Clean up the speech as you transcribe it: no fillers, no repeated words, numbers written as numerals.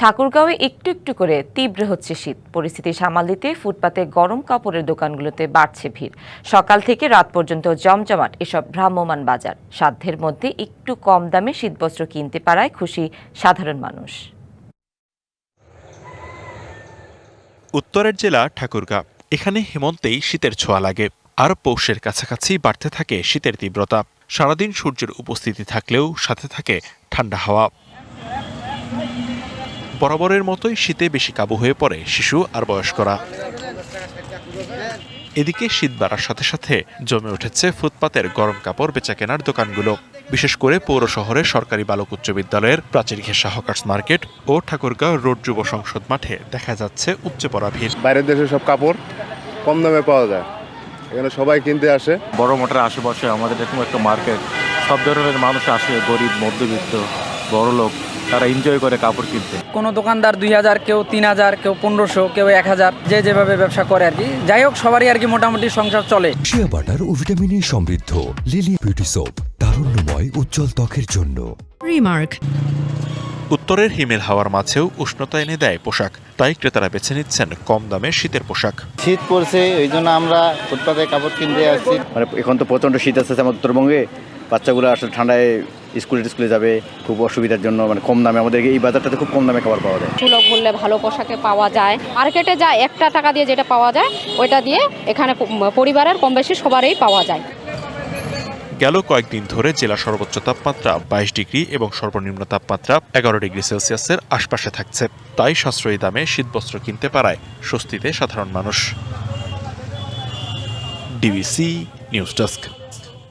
ঠাকুরগাঁওয়ে একটু একটু করে তীব্র হচ্ছে শীত। পরিস্থিতি সামাল দিতে ফুটপাতে গরম কাপড়ের দোকানগুলোতে বাড়ছে ভিড়। সকাল থেকে রাত পর্যন্ত জমজমাট এসব ভ্রাম্যমাণ বাজার। সাধ্যের মধ্যে একটু কম দামে শীতবস্ত্র কিনতে পারায় খুশি সাধারণ মানুষ। উত্তরের জেলা ঠাকুরগাঁও। এখানে হেমন্তেই শীতের ছোঁয়া লাগে, আর পৌষের কাছাকাছি বাড়তে থাকে শীতের তীব্রতা। সারাদিন সূর্যের উপস্থিতি থাকলেও সাথে থাকে ঠান্ডা হাওয়া। বরাবরের মতোই শীতে বেশি কাবু হয়ে পড়ে শিশু আর বয়স্করা। এদিকে শীত বাড়ার সাথে সাথে জমে উঠেছে ফুটপাতের গরম কাপড় বেচাকেনার দোকানগুলো। বিশেষ করে পৌর শহরের সরকারি বালক উচ্চ বিদ্যালয়ের প্রাচীর ঘেঁষা হকার্স মার্কেট ও ঠাকুরগাঁও রোড যুব সংসদ মাঠে দেখা যাচ্ছে উপচে পড়া ভিড়। বাইরের দেশে সব কাপড় কম দামে পাওয়া যায়, এখানে সবাই কিনতে আসে। বড় মোটর আশেপাশে আমাদের এরকম একটা মার্কেট, সব ধরনের মানুষ আসে, গরিব, মধ্যবিত্ত, বড় লোক, তারা এনজয় করে কাপড় কিনতে। কোনো দোকানদার 2000, কেউ 3000, কেউ 1500, কেউ 1000, যে যেভাবে ব্যবসা করে আর কি। যাই হোক, সবারই আর কি মোটামুটি সংসার চলে। শিয়া বাটার ও ভিটামিনে সমৃদ্ধ লিলি বিউটি সোপ, তারুণ্যময় উজ্জ্বল ত্বকের জন্য। রিমার্ক। উত্তরের হিমেল হাওয়ার মাঝেও উষ্ণতা এনে দেয় পোশাক, তাই ক্রেতারা বেছে নিচ্ছেন কম দামে শীতের পোশাক। শীত পড়ছে, ওই জন্য আমরা ফুটপাতে কাপড় কিনতে আসছি। মানে এখন তো প্রচণ্ড শীত আসছে আমাদের উত্তরবঙ্গে, বাচ্চাগুলো আসলে ঠান্ডায় স্কুলে যাবে, খুব অসুবিধার জন্য মানে কম দামে আমাদের এই বাজারটাতে খুব কম দামে খাবার পাওয়া যায়। সুলভ মূল্যে ভালো পোশাকে পাওয়া যায়। মার্কেটে যা 1 টাকা দিয়ে যেটা পাওয়া যায়, ওইটা দিয়ে এখানে পরিবারের কম বেশি সবারই পাওয়া যায়। গেল কয়েকদিন ধরে জেলা সর্বোচ্চ তাপমাত্রা 22 ডিগ্রি এবং সর্বনিম্ন তাপমাত্রা 11 ডিগ্রি সেলসিয়াসের আশপাশে থাকছে। তাই সাশ্রয়ী দামে শীতবস্ত্র কিনতে পারায় স্বস্তিতে সাধারণ মানুষ। DBC news desk.